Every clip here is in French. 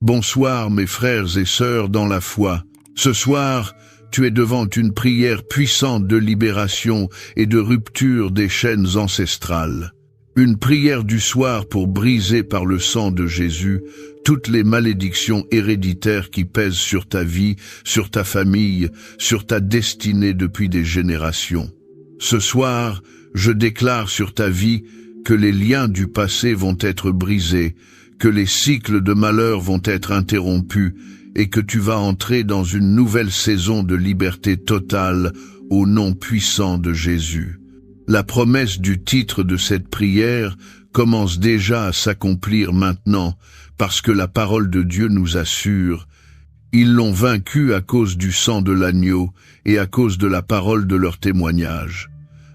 Bonsoir mes frères et sœurs dans la foi. Ce soir, tu es devant une prière puissante de libération et de rupture des chaînes ancestrales. Une prière du soir pour briser par le sang de Jésus toutes les malédictions héréditaires qui pèsent sur ta vie, sur ta famille, sur ta destinée depuis des générations. Ce soir, je déclare sur ta vie que les liens du passé vont être brisés, que les cycles de malheur vont être interrompus et que tu vas entrer dans une nouvelle saison de liberté totale au nom puissant de Jésus. La promesse du titre de cette prière commence déjà à s'accomplir maintenant parce que la parole de Dieu nous assure « Ils l'ont vaincu à cause du sang de l'agneau et à cause de la parole de leur témoignage. »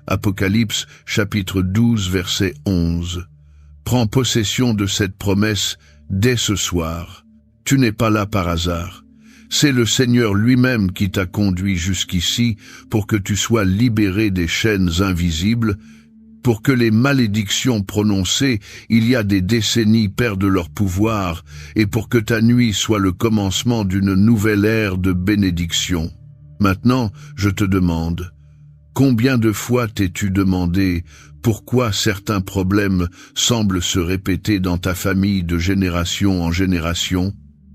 Apocalypse chapitre 12 verset 11. Prends possession de cette promesse dès ce soir. Tu n'es pas là par hasard. C'est le Seigneur lui-même qui t'a conduit jusqu'ici pour que tu sois libéré des chaînes invisibles, pour que les malédictions prononcées il y a des décennies perdent leur pouvoir et pour que ta nuit soit le commencement d'une nouvelle ère de bénédiction. Maintenant, je te demande, combien de fois t'es-tu demandé pourquoi certains problèmes semblent se répéter dans ta famille de génération en génération?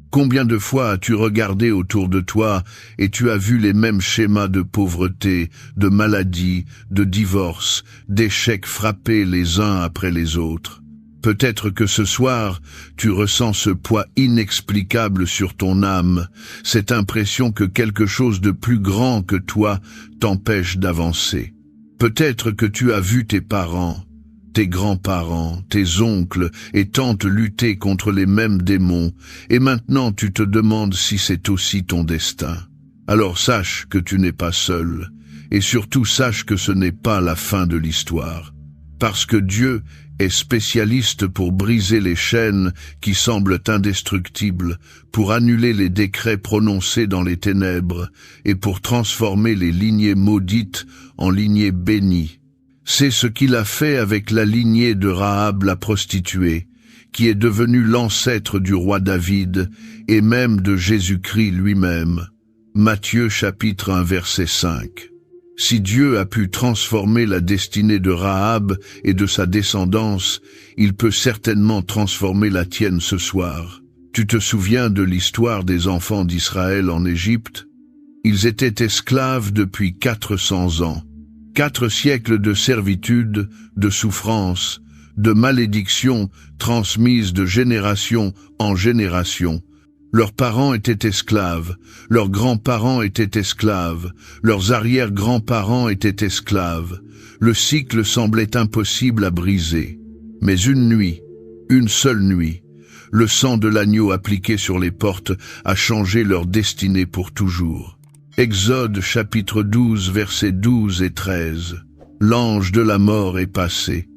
Combien de fois as-tu regardé autour de toi et tu as vu les mêmes schémas de pauvreté, de maladie, de divorce, d'échecs frappés les uns après les autres? Peut-être que ce soir, tu ressens ce poids inexplicable sur ton âme, cette impression que quelque chose de plus grand que toi t'empêche d'avancer. Peut-être que tu as vu tes parents, tes grands-parents, tes oncles et tantes lutter contre les mêmes démons, et maintenant tu te demandes si c'est aussi ton destin. Alors sache que tu n'es pas seul, et surtout sache que ce n'est pas la fin de l'histoire. Parce que Dieu est spécialiste pour briser les chaînes qui semblent indestructibles, pour annuler les décrets prononcés dans les ténèbres, et pour transformer les lignées maudites en lignées bénies. C'est ce qu'il a fait avec la lignée de Rahab la prostituée, qui est devenue l'ancêtre du roi David et même de Jésus-Christ lui-même. Matthieu chapitre 1 verset 5. Si Dieu a pu transformer la destinée de Rahab et de sa descendance, il peut certainement transformer la tienne ce soir. Tu te souviens de l'histoire des enfants d'Israël en Égypte? Ils étaient esclaves depuis 400 ans. 4 siècles de servitude, de souffrance, de malédiction transmises de génération en génération. Leurs parents étaient esclaves, leurs grands-parents étaient esclaves, leurs arrière-grands-parents étaient esclaves. Le cycle semblait impossible à briser. Mais une nuit, une seule nuit, le sang de l'agneau appliqué sur les portes a changé leur destinée pour toujours. Exode chapitre 12 versets 12 et 13. L'ange de la mort est passé,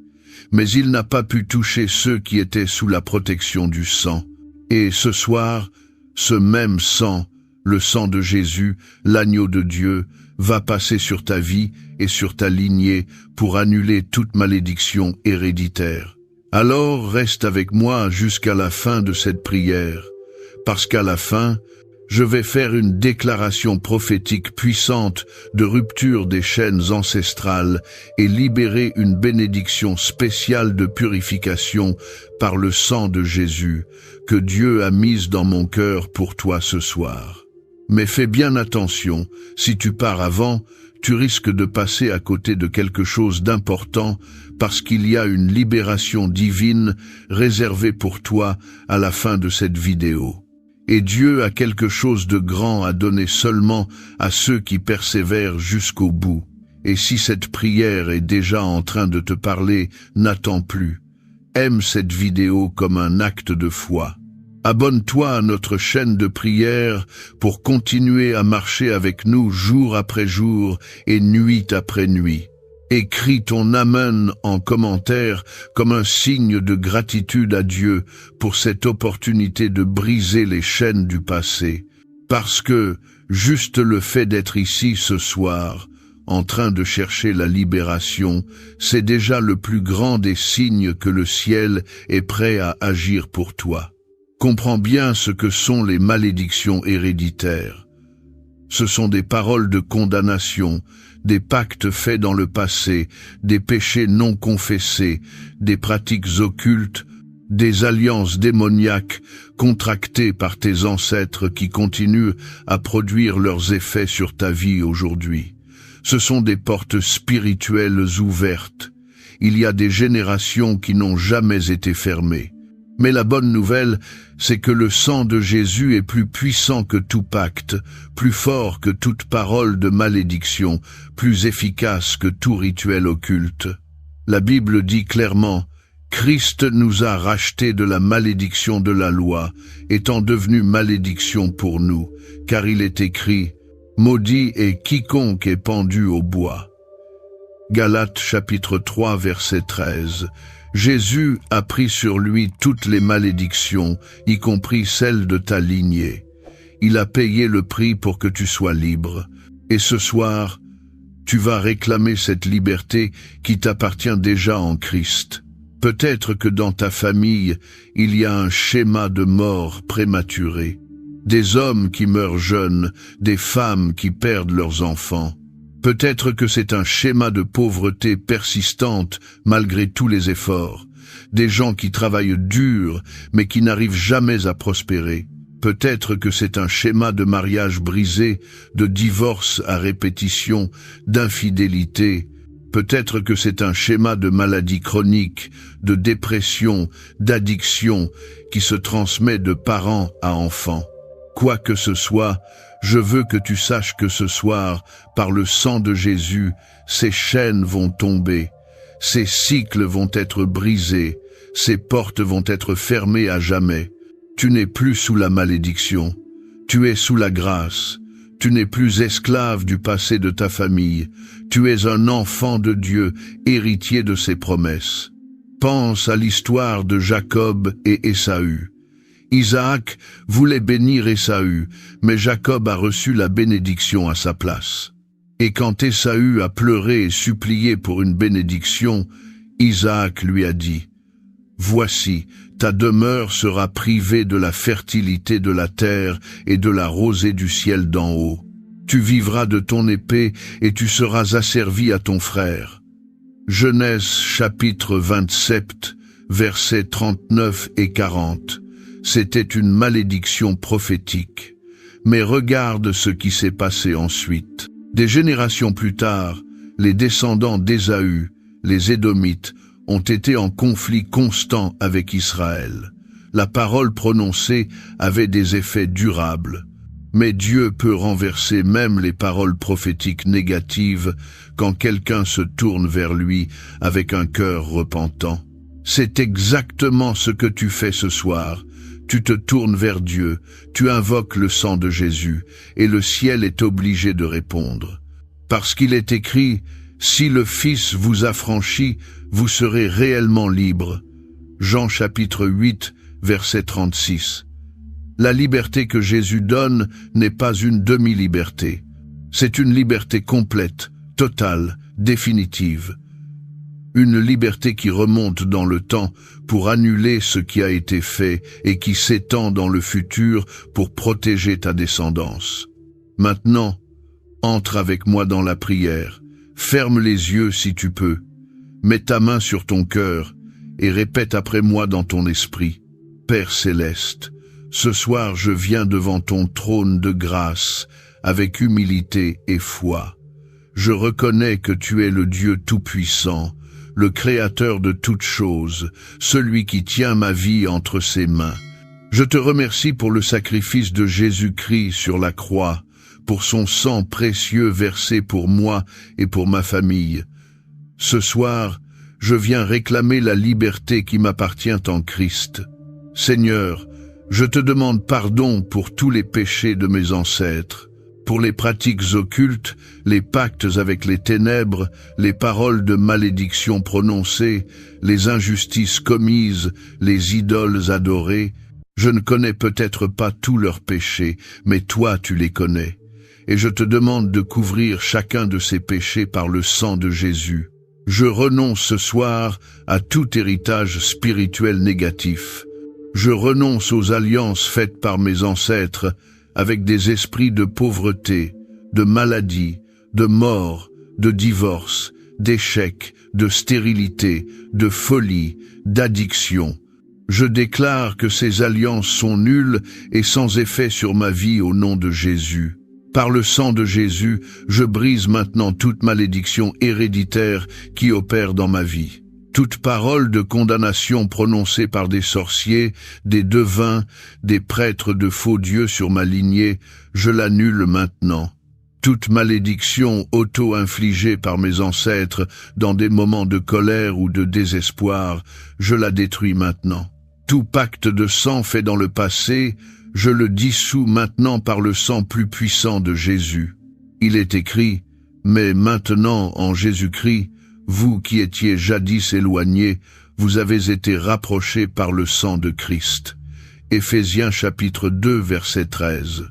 mais il n'a pas pu toucher ceux qui étaient sous la protection du sang. Et ce soir, ce même sang, le sang de Jésus, l'agneau de Dieu, va passer sur ta vie et sur ta lignée pour annuler toute malédiction héréditaire. Alors reste avec moi jusqu'à la fin de cette prière, parce qu'à la fin, je vais faire une déclaration prophétique puissante de rupture des chaînes ancestrales et libérer une bénédiction spéciale de purification par le sang de Jésus que Dieu a mise dans mon cœur pour toi ce soir. Mais fais bien attention, si tu pars avant, tu risques de passer à côté de quelque chose d'important parce qu'il y a une libération divine réservée pour toi à la fin de cette vidéo. Et Dieu a quelque chose de grand à donner seulement à ceux qui persévèrent jusqu'au bout. Et si cette prière est déjà en train de te parler, n'attends plus. Aime cette vidéo comme un acte de foi. Abonne-toi à notre chaîne de prière pour continuer à marcher avec nous jour après jour et nuit après nuit. Écris ton Amen en commentaire comme un signe de gratitude à Dieu pour cette opportunité de briser les chaînes du passé. Parce que, juste le fait d'être ici ce soir, en train de chercher la libération, c'est déjà le plus grand des signes que le ciel est prêt à agir pour toi. Comprends bien ce que sont les malédictions héréditaires. Ce sont des paroles de condamnation, des pactes faits dans le passé, des péchés non confessés, des pratiques occultes, des alliances démoniaques contractées par tes ancêtres qui continuent à produire leurs effets sur ta vie aujourd'hui. Ce sont des portes spirituelles ouvertes. Il y a des générations qui n'ont jamais été fermées. Mais la bonne nouvelle, c'est que le sang de Jésus est plus puissant que tout pacte, plus fort que toute parole de malédiction, plus efficace que tout rituel occulte. La Bible dit clairement: Christ nous a rachetés de la malédiction de la loi, étant devenu malédiction pour nous, car il est écrit: Maudit est quiconque est pendu au bois. Galates chapitre 3 verset 13. Jésus a pris sur lui toutes les malédictions, y compris celles de ta lignée. Il a payé le prix pour que tu sois libre. Et ce soir, tu vas réclamer cette liberté qui t'appartient déjà en Christ. Peut-être que dans ta famille, il y a un schéma de mort prématurée. Des hommes qui meurent jeunes, des femmes qui perdent leurs enfants. Peut-être que c'est un schéma de pauvreté persistante malgré tous les efforts. Des gens qui travaillent dur mais qui n'arrivent jamais à prospérer. Peut-être que c'est un schéma de mariage brisé, de divorce à répétition, d'infidélité. Peut-être que c'est un schéma de maladie chronique, de dépression, d'addiction qui se transmet de parents à enfants. Quoi que ce soit, je veux que tu saches que ce soir, par le sang de Jésus, ces chaînes vont tomber, ces cycles vont être brisés, ces portes vont être fermées à jamais. Tu n'es plus sous la malédiction, tu es sous la grâce, tu n'es plus esclave du passé de ta famille, tu es un enfant de Dieu, héritier de ses promesses. Pense à l'histoire de Jacob et Ésaü. Isaac voulait bénir Ésaü, mais Jacob a reçu la bénédiction à sa place. Et quand Ésaü a pleuré et supplié pour une bénédiction, Isaac lui a dit: « Voici, ta demeure sera privée de la fertilité de la terre et de la rosée du ciel d'en haut. Tu vivras de ton épée et tu seras asservi à ton frère. » Genèse chapitre 27, versets 39 et 40. C'était une malédiction prophétique. Mais regarde ce qui s'est passé ensuite. Des générations plus tard, les descendants d'Ésaü, les Édomites, ont été en conflit constant avec Israël. La parole prononcée avait des effets durables. Mais Dieu peut renverser même les paroles prophétiques négatives quand quelqu'un se tourne vers lui avec un cœur repentant. C'est exactement ce que tu fais ce soir. Tu te tournes vers Dieu, tu invoques le sang de Jésus, et le ciel est obligé de répondre. Parce qu'il est écrit: « Si le Fils vous affranchit, vous serez réellement libre. » Jean chapitre 8, verset 36. La liberté que Jésus donne n'est pas une demi-liberté. C'est une liberté complète, totale, définitive. Une liberté qui remonte dans le temps pour annuler ce qui a été fait et qui s'étend dans le futur pour protéger ta descendance. Maintenant, entre avec moi dans la prière. Ferme les yeux si tu peux. Mets ta main sur ton cœur et répète après moi dans ton esprit: « Père céleste, ce soir je viens devant ton trône de grâce avec humilité et foi. Je reconnais que tu es le Dieu tout-puissant, le Créateur de toutes choses, celui qui tient ma vie entre ses mains. Je te remercie pour le sacrifice de Jésus-Christ sur la croix, pour son sang précieux versé pour moi et pour ma famille. Ce soir, je viens réclamer la liberté qui m'appartient en Christ. Seigneur, je te demande pardon pour tous les péchés de mes ancêtres, pour les pratiques occultes, les pactes avec les ténèbres, les paroles de malédiction prononcées, les injustices commises, les idoles adorées. Je ne connais peut-être pas tous leurs péchés, mais toi tu les connais. Et je te demande de couvrir chacun de ces péchés par le sang de Jésus. Je renonce ce soir à tout héritage spirituel négatif. Je renonce aux alliances faites par mes ancêtres avec des esprits de pauvreté, de maladie, de mort, de divorce, d'échec, de stérilité, de folie, d'addiction. Je déclare que ces alliances sont nulles et sans effet sur ma vie au nom de Jésus. Par le sang de Jésus, je brise maintenant toute malédiction héréditaire qui opère dans ma vie. Toute parole de condamnation prononcée par des sorciers, des devins, des prêtres de faux dieux sur ma lignée, je l'annule maintenant. Toute malédiction auto-infligée par mes ancêtres dans des moments de colère ou de désespoir, je la détruis maintenant. Tout pacte de sang fait dans le passé, je le dissous maintenant par le sang plus puissant de Jésus. Il est écrit, « Mais maintenant, en Jésus-Christ, vous qui étiez jadis éloignés, vous avez été rapprochés par le sang de Christ. » Éphésiens chapitre 2 verset 13.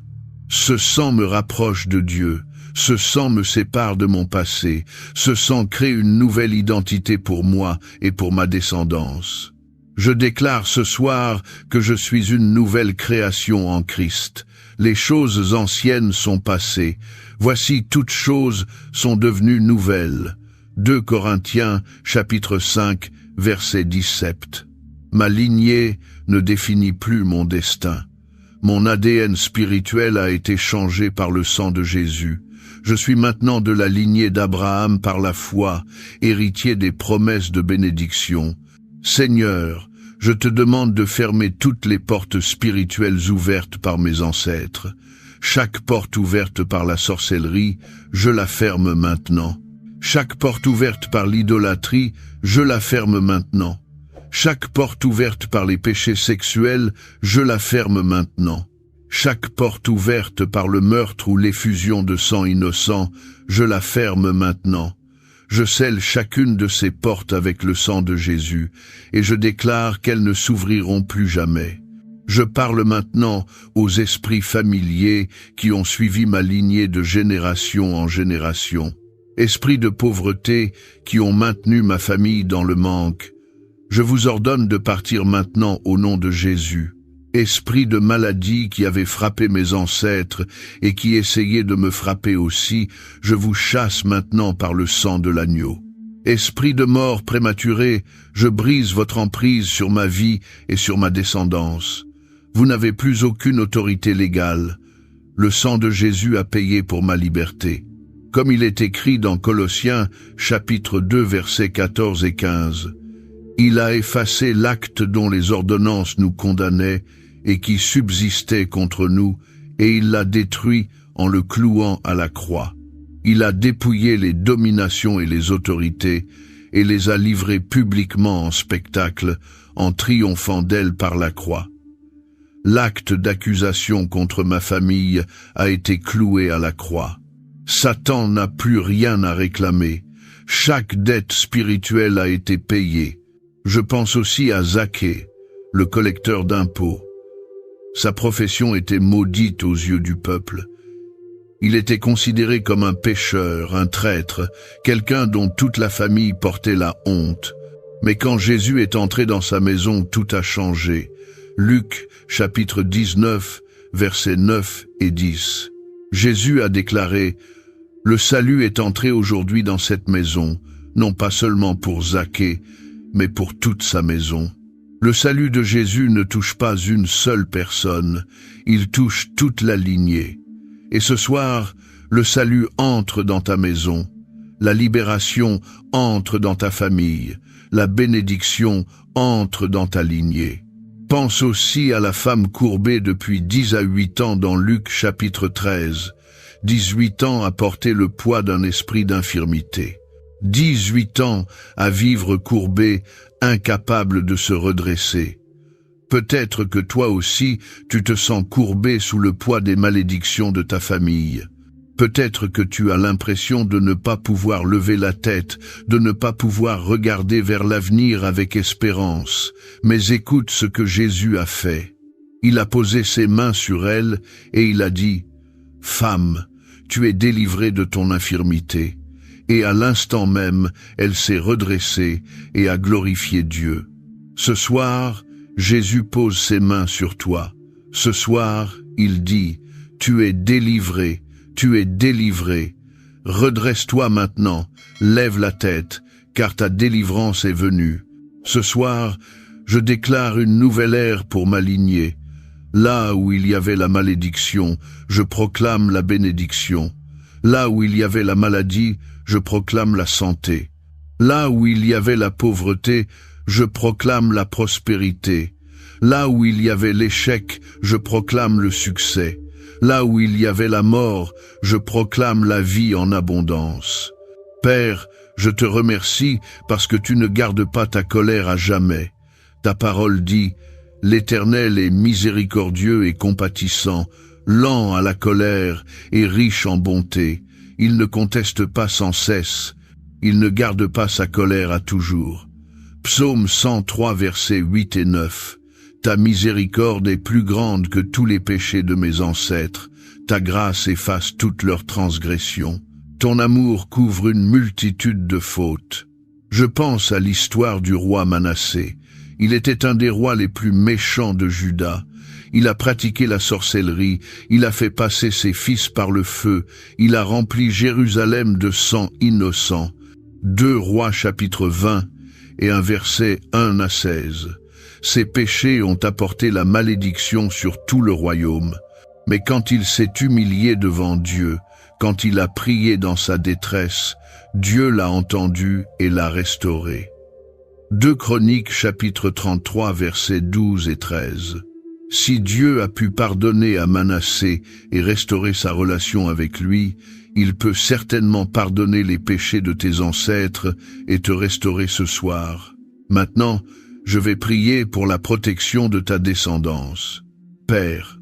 Ce sang me rapproche de Dieu, ce sang me sépare de mon passé, ce sang crée une nouvelle identité pour moi et pour ma descendance. Je déclare ce soir que je suis une nouvelle création en Christ. Les choses anciennes sont passées. Voici toutes choses sont devenues nouvelles. 2 Corinthiens, chapitre 5, verset 17. Ma lignée ne définit plus mon destin. Mon ADN spirituel a été changé par le sang de Jésus. Je suis maintenant de la lignée d'Abraham par la foi, héritier des promesses de bénédiction. Seigneur, je te demande de fermer toutes les portes spirituelles ouvertes par mes ancêtres. Chaque porte ouverte par la sorcellerie, je la ferme maintenant. Chaque porte ouverte par l'idolâtrie, je la ferme maintenant. Chaque porte ouverte par les péchés sexuels, je la ferme maintenant. Chaque porte ouverte par le meurtre ou l'effusion de sang innocent, je la ferme maintenant. Je scelle chacune de ces portes avec le sang de Jésus, et je déclare qu'elles ne s'ouvriront plus jamais. Je parle maintenant aux esprits familiers qui ont suivi ma lignée de génération en génération. Esprits de pauvreté qui ont maintenu ma famille dans le manque, je vous ordonne de partir maintenant au nom de Jésus. Esprits de maladie qui avaient frappé mes ancêtres et qui essayaient de me frapper aussi, je vous chasse maintenant par le sang de l'agneau. Esprit de mort prématurée, je brise votre emprise sur ma vie et sur ma descendance. Vous n'avez plus aucune autorité légale. Le sang de Jésus a payé pour ma liberté. Comme il est écrit dans Colossiens, chapitre 2, versets 14 et 15. Il a effacé l'acte dont les ordonnances nous condamnaient et qui subsistait contre nous, et il l'a détruit en le clouant à la croix. Il a dépouillé les dominations et les autorités, et les a livrées publiquement en spectacle, en triomphant d'elles par la croix. L'acte d'accusation contre ma famille a été cloué à la croix. Satan n'a plus rien à réclamer. Chaque dette spirituelle a été payée. Je pense aussi à Zaché, le collecteur d'impôts. Sa profession était maudite aux yeux du peuple. Il était considéré comme un pécheur, un traître, quelqu'un dont toute la famille portait la honte. Mais quand Jésus est entré dans sa maison, tout a changé. Luc, chapitre 19, versets 9 et 10. Jésus a déclaré « Le salut est entré aujourd'hui dans cette maison, non pas seulement pour Zaché, mais pour toute sa maison. » Le salut de Jésus ne touche pas une seule personne, il touche toute la lignée. Et ce soir, le salut entre dans ta maison, la libération entre dans ta famille, la bénédiction entre dans ta lignée. Pense aussi à la femme courbée depuis 10 à 8 ans dans Luc chapitre 13. 18 ans à porter le poids d'un esprit d'infirmité. 18 ans à vivre courbé, incapable de se redresser. Peut-être que toi aussi, tu te sens courbé sous le poids des malédictions de ta famille. Peut-être que tu as l'impression de ne pas pouvoir lever la tête, de ne pas pouvoir regarder vers l'avenir avec espérance. Mais écoute ce que Jésus a fait. Il a posé ses mains sur elle et il a dit « Femme, tu es délivrée de ton infirmité. » Et à l'instant même, elle s'est redressée et a glorifié Dieu. Ce soir, Jésus pose ses mains sur toi. Ce soir, il dit, tu es délivré, tu es délivré. Redresse-toi maintenant, lève la tête, car ta délivrance est venue. Ce soir, je déclare une nouvelle ère pour ma lignée. Là où il y avait la malédiction, je proclame la bénédiction. Là où il y avait la maladie, je proclame la santé. Là où il y avait la pauvreté, je proclame la prospérité. Là où il y avait l'échec, je proclame le succès. Là où il y avait la mort, je proclame la vie en abondance. Père, je te remercie parce que tu ne gardes pas ta colère à jamais. Ta parole dit, « L'Éternel est miséricordieux et compatissant, lent à la colère et riche en bonté. Il ne conteste pas sans cesse. Il ne garde pas sa colère à toujours. » Psaume 103, versets 8 et 9. Ta miséricorde est plus grande que tous les péchés de mes ancêtres. Ta grâce efface toutes leurs transgressions. Ton amour couvre une multitude de fautes. Je pense à l'histoire du roi Manassé. Il était un des rois les plus méchants de Juda. Il a pratiqué la sorcellerie, il a fait passer ses fils par le feu, il a rempli Jérusalem de sang innocent. 2 Rois chapitre 20 et un verset 1 à 16. Ses péchés ont apporté la malédiction sur tout le royaume. Mais quand il s'est humilié devant Dieu, quand il a prié dans sa détresse, Dieu l'a entendu et l'a restauré. 2 Chroniques chapitre 33 versets 12 et 13. Si Dieu a pu pardonner à Manassé et restaurer sa relation avec lui, il peut certainement pardonner les péchés de tes ancêtres et te restaurer ce soir. Maintenant, je vais prier pour la protection de ta descendance. Père,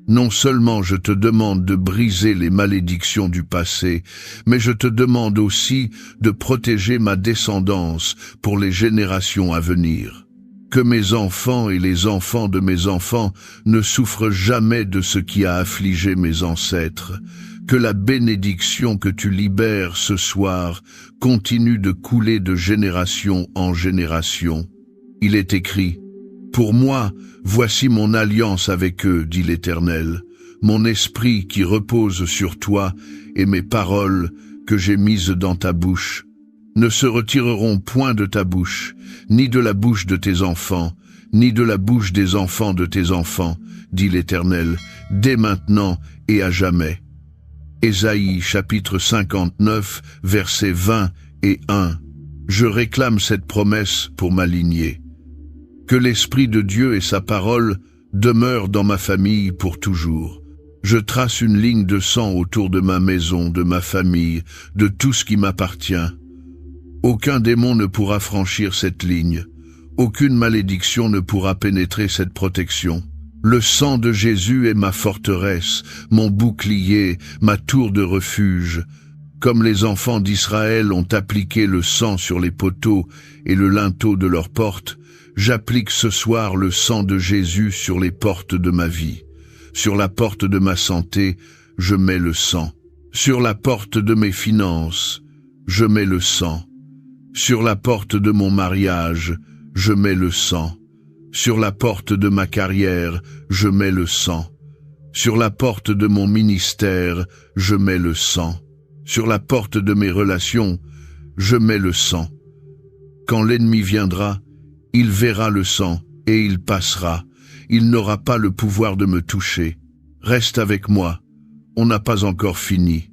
non seulement je te demande de briser les malédictions du passé, mais je te demande aussi de protéger ma descendance pour les générations à venir. Que mes enfants et les enfants de mes enfants ne souffrent jamais de ce qui a affligé mes ancêtres. Que la bénédiction que tu libères ce soir continue de couler de génération en génération. Il est écrit, « Pour moi, voici mon alliance avec eux, dit l'Éternel, mon esprit qui repose sur toi et mes paroles que j'ai mises dans ta bouche ne se retireront point de ta bouche, ni de la bouche de tes enfants, ni de la bouche des enfants de tes enfants, dit l'Éternel, dès maintenant et à jamais. » Ésaïe chapitre 59, versets 20 et 1. Je réclame cette promesse pour ma lignée. Que l'Esprit de Dieu et sa parole demeurent dans ma famille pour toujours. Je trace une ligne de sang autour de ma maison, de ma famille, de tout ce qui m'appartient. Aucun démon ne pourra franchir cette ligne. Aucune malédiction ne pourra pénétrer cette protection. Le sang de Jésus est ma forteresse, mon bouclier, ma tour de refuge. Comme les enfants d'Israël ont appliqué le sang sur les poteaux et le linteau de leurs portes, j'applique ce soir le sang de Jésus sur les portes de ma vie. Sur la porte de ma santé, je mets le sang. Sur la porte de mes finances, je mets le sang. Sur la porte de mon mariage, je mets le sang. Sur la porte de ma carrière, je mets le sang. Sur la porte de mon ministère, je mets le sang. Sur la porte de mes relations, je mets le sang. Quand l'ennemi viendra, il verra le sang et il passera. Il n'aura pas le pouvoir de me toucher. Reste avec moi, on n'a pas encore fini.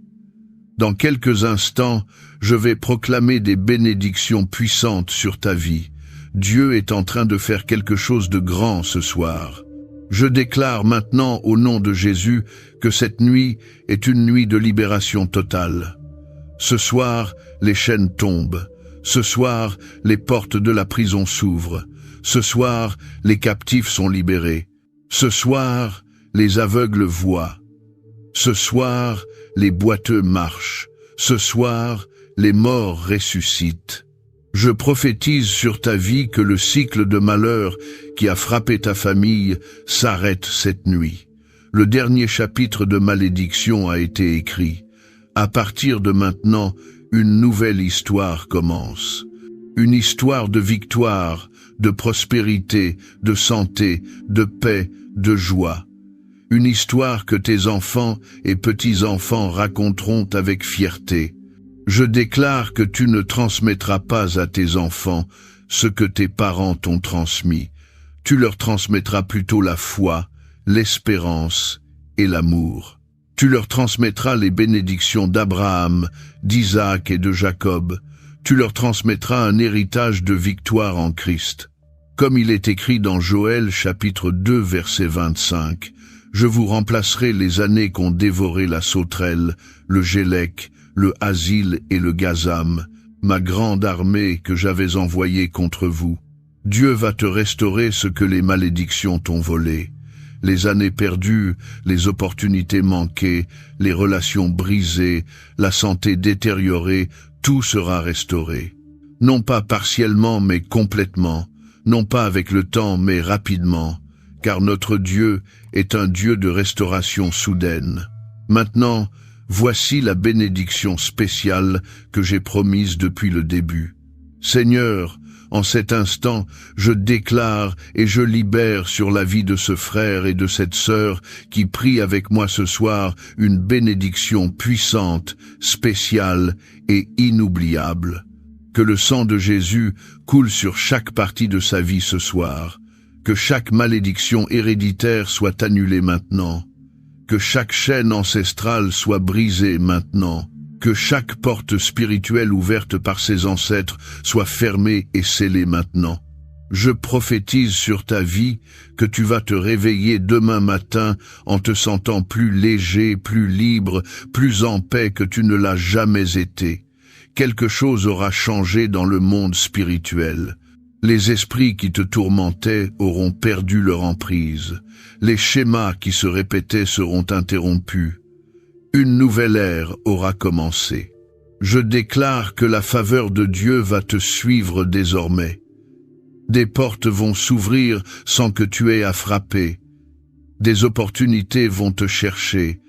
Dans quelques instants, je vais proclamer des bénédictions puissantes sur ta vie. Dieu est en train de faire quelque chose de grand ce soir. Je déclare maintenant au nom de Jésus que cette nuit est une nuit de libération totale. Ce soir, les chaînes tombent. Ce soir, les portes de la prison s'ouvrent. Ce soir, les captifs sont libérés. Ce soir, les aveugles voient. Ce soir, les boiteux marchent. Ce soir, les morts ressuscitent. Je prophétise sur ta vie que le cycle de malheur qui a frappé ta famille s'arrête cette nuit. Le dernier chapitre de malédiction a été écrit. À partir de maintenant, une nouvelle histoire commence. Une histoire de victoire, de prospérité, de santé, de paix, de joie. Une histoire que tes enfants et petits-enfants raconteront avec fierté. Je déclare que tu ne transmettras pas à tes enfants ce que tes parents t'ont transmis. Tu leur transmettras plutôt la foi, l'espérance et l'amour. Tu leur transmettras les bénédictions d'Abraham, d'Isaac et de Jacob. Tu leur transmettras un héritage de victoire en Christ. Comme il est écrit dans Joël chapitre 2 verset 25, « Je vous remplacerai les années qu'ont dévoré la sauterelle, le gélec, le asile et le gazam, ma grande armée que j'avais envoyée contre vous. Dieu va te restaurer ce que les malédictions t'ont volé. Les années perdues, les opportunités manquées, les relations brisées, la santé détériorée, tout sera restauré. Non pas partiellement mais complètement, non pas avec le temps mais rapidement, car notre Dieu est un Dieu de restauration soudaine. Maintenant, voici la bénédiction spéciale que j'ai promise depuis le début. Seigneur, en cet instant, je déclare et je libère sur la vie de ce frère et de cette sœur qui prient avec moi ce soir une bénédiction puissante, spéciale et inoubliable. Que le sang de Jésus coule sur chaque partie de sa vie ce soir. Que chaque malédiction héréditaire soit annulée maintenant. Que chaque chaîne ancestrale soit brisée maintenant. Que chaque porte spirituelle ouverte par ses ancêtres soit fermée et scellée maintenant. Je prophétise sur ta vie que tu vas te réveiller demain matin en te sentant plus léger, plus libre, plus en paix que tu ne l'as jamais été. Quelque chose aura changé dans le monde spirituel. Les esprits qui te tourmentaient auront perdu leur emprise. Les schémas qui se répétaient seront interrompus. Une nouvelle ère aura commencé. Je déclare que la faveur de Dieu va te suivre désormais. Des portes vont s'ouvrir sans que tu aies à frapper. Des opportunités vont te chercher.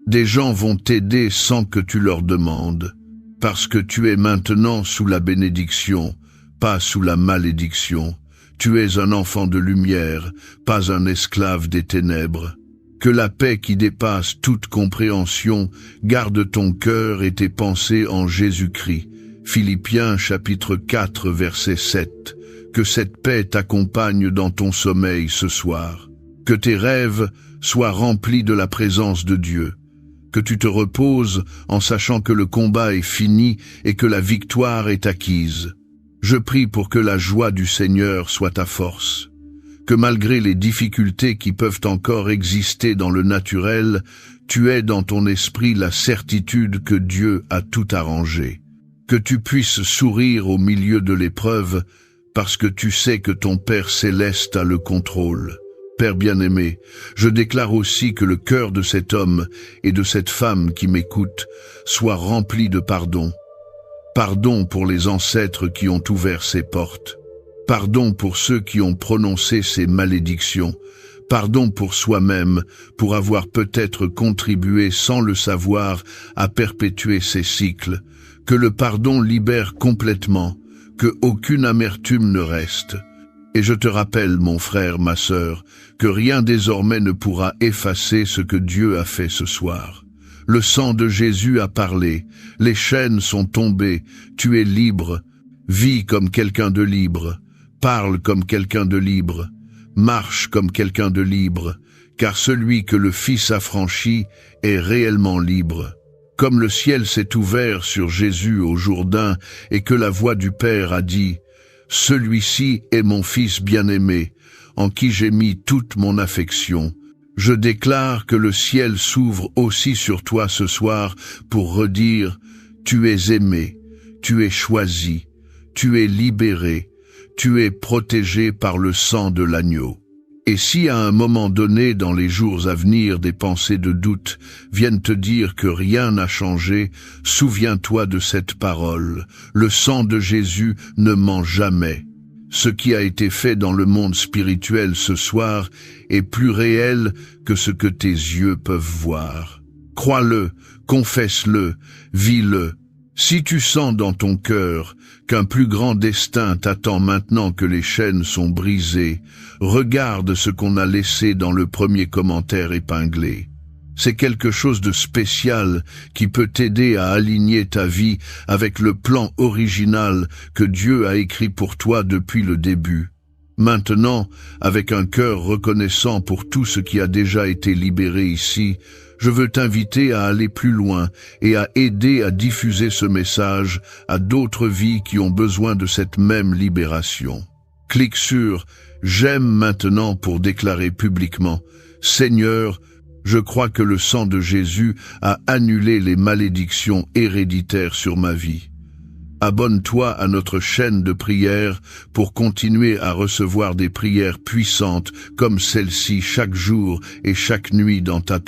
Des gens vont t'aider sans que tu leur demandes. Parce que tu es maintenant sous la bénédiction, pas sous la malédiction. Tu es un enfant de lumière, pas un esclave des ténèbres. Que la paix qui dépasse toute compréhension garde ton cœur et tes pensées en Jésus-Christ. Philippiens chapitre 4 verset 7. Que cette paix t'accompagne dans ton sommeil ce soir. Que tes rêves soient remplis de la présence de Dieu. Que tu te reposes en sachant que le combat est fini et que la victoire est acquise. Je prie pour que la joie du Seigneur soit ta force. Que malgré les difficultés qui peuvent encore exister dans le naturel, tu aies dans ton esprit la certitude que Dieu a tout arrangé. Que tu puisses sourire au milieu de l'épreuve, parce que tu sais que ton Père céleste a le contrôle. Père bien-aimé, je déclare aussi que le cœur de cet homme et de cette femme qui m'écoutent soit rempli de pardon. Pardon pour les ancêtres qui ont ouvert ces portes. Pardon pour ceux qui ont prononcé ces malédictions. Pardon pour soi-même, pour avoir peut-être contribué sans le savoir à perpétuer ces cycles. Que le pardon libère complètement, que aucune amertume ne reste. Et je te rappelle, mon frère, ma sœur, que rien désormais ne pourra effacer ce que Dieu a fait ce soir. Le sang de Jésus a parlé, les chaînes sont tombées, tu es libre, vis comme quelqu'un de libre. Parle comme quelqu'un de libre, marche comme quelqu'un de libre, car celui que le Fils a franchi est réellement libre. Comme le ciel s'est ouvert sur Jésus au Jourdain et que la voix du Père a dit « Celui-ci est mon Fils bien-aimé, en qui j'ai mis toute mon affection », je déclare que le ciel s'ouvre aussi sur toi ce soir pour redire « Tu es aimé, tu es choisi, tu es libéré ». Tu es protégé par le sang de l'agneau. Et si à un moment donné dans les jours à venir des pensées de doute viennent te dire que rien n'a changé, souviens-toi de cette parole. Le sang de Jésus ne ment jamais. Ce qui a été fait dans le monde spirituel ce soir est plus réel que ce que tes yeux peuvent voir. Crois-le, confesse-le, vis-le. Si tu sens dans ton cœur qu'un plus grand destin t'attend maintenant que les chaînes sont brisées, regarde ce qu'on a laissé dans le premier commentaire épinglé. C'est quelque chose de spécial qui peut t'aider à aligner ta vie avec le plan original que Dieu a écrit pour toi depuis le début. Maintenant, avec un cœur reconnaissant pour tout ce qui a déjà été libéré ici, je veux t'inviter à aller plus loin et à aider à diffuser ce message à d'autres vies qui ont besoin de cette même libération. Clique sur « J'aime maintenant » pour déclarer publiquement « Seigneur, je crois que le sang de Jésus a annulé les malédictions héréditaires sur ma vie. » Abonne-toi à notre chaîne de prière pour continuer à recevoir des prières puissantes comme celle-ci chaque jour et chaque nuit dans ta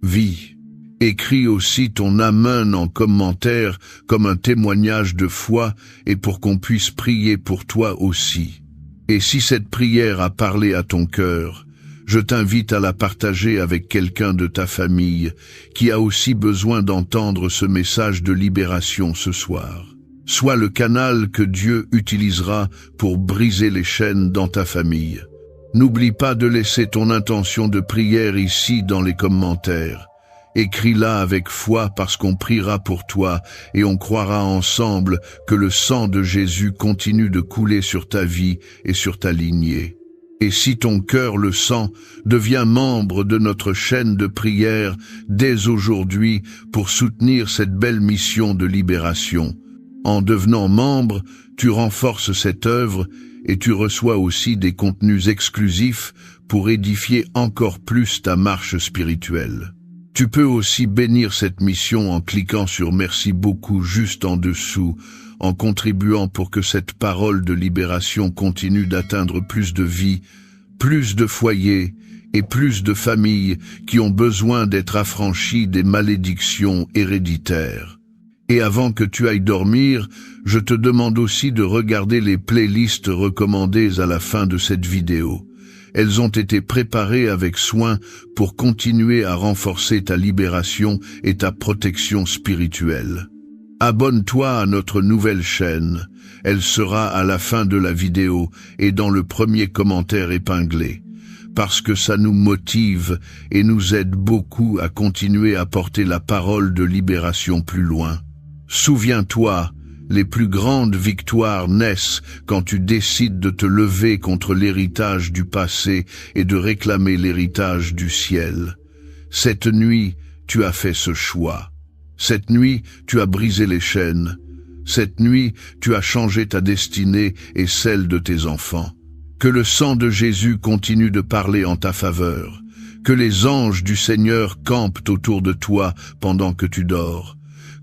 vie. Écris aussi ton Amen en commentaire comme un témoignage de foi et pour qu'on puisse prier pour toi aussi. Et si cette prière a parlé à ton cœur, je t'invite à la partager avec quelqu'un de ta famille qui a aussi besoin d'entendre ce message de libération ce soir. Sois le canal que Dieu utilisera pour briser les chaînes dans ta famille. N'oublie pas de laisser ton intention de prière ici dans les commentaires. Écris-la avec foi parce qu'on priera pour toi et on croira ensemble que le sang de Jésus continue de couler sur ta vie et sur ta lignée. Et si ton cœur le sent, deviens membre de notre chaîne de prière dès aujourd'hui pour soutenir cette belle mission de libération. En devenant membre, tu renforces cette œuvre et tu reçois aussi des contenus exclusifs pour édifier encore plus ta marche spirituelle. Tu peux aussi bénir cette mission en cliquant sur « Merci beaucoup » juste en dessous, en contribuant pour que cette parole de libération continue d'atteindre plus de vies, plus de foyers et plus de familles qui ont besoin d'être affranchies des malédictions héréditaires. Et avant que tu ailles dormir, je te demande aussi de regarder les playlists recommandées à la fin de cette vidéo. Elles ont été préparées avec soin pour continuer à renforcer ta libération et ta protection spirituelle. Abonne-toi à notre nouvelle chaîne. Elle sera à la fin de la vidéo et dans le premier commentaire épinglé. Parce que ça nous motive et nous aide beaucoup à continuer à porter la parole de libération plus loin. Souviens-toi, les plus grandes victoires naissent quand tu décides de te lever contre l'héritage du passé et de réclamer l'héritage du ciel. Cette nuit, tu as fait ce choix. Cette nuit, tu as brisé les chaînes. Cette nuit, tu as changé ta destinée et celle de tes enfants. Que le sang de Jésus continue de parler en ta faveur. Que les anges du Seigneur campent autour de toi pendant que tu dors.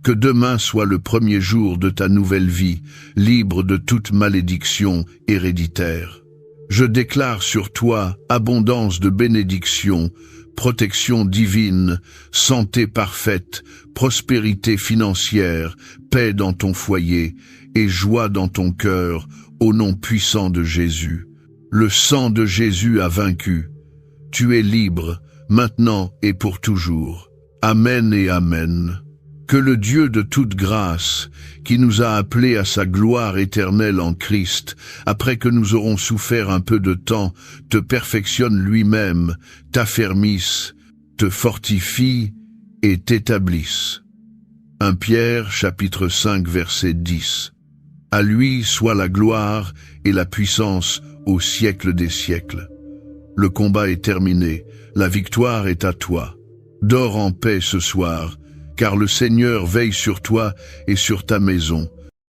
Que demain soit le premier jour de ta nouvelle vie, libre de toute malédiction héréditaire. Je déclare sur toi abondance de bénédictions, protection divine, santé parfaite, prospérité financière, paix dans ton foyer et joie dans ton cœur, au nom puissant de Jésus. Le sang de Jésus a vaincu. Tu es libre, maintenant et pour toujours. Amen et Amen. Que le Dieu de toute grâce, qui nous a appelés à sa gloire éternelle en Christ, après que nous aurons souffert un peu de temps, te perfectionne lui-même, t'affermisse, te fortifie et t'établisse. 1 Pierre, chapitre 5, verset 10. À lui soit la gloire et la puissance au siècle des siècles. Le combat est terminé, la victoire est à toi. Dors en paix ce soir, car le Seigneur veille sur toi et sur ta maison.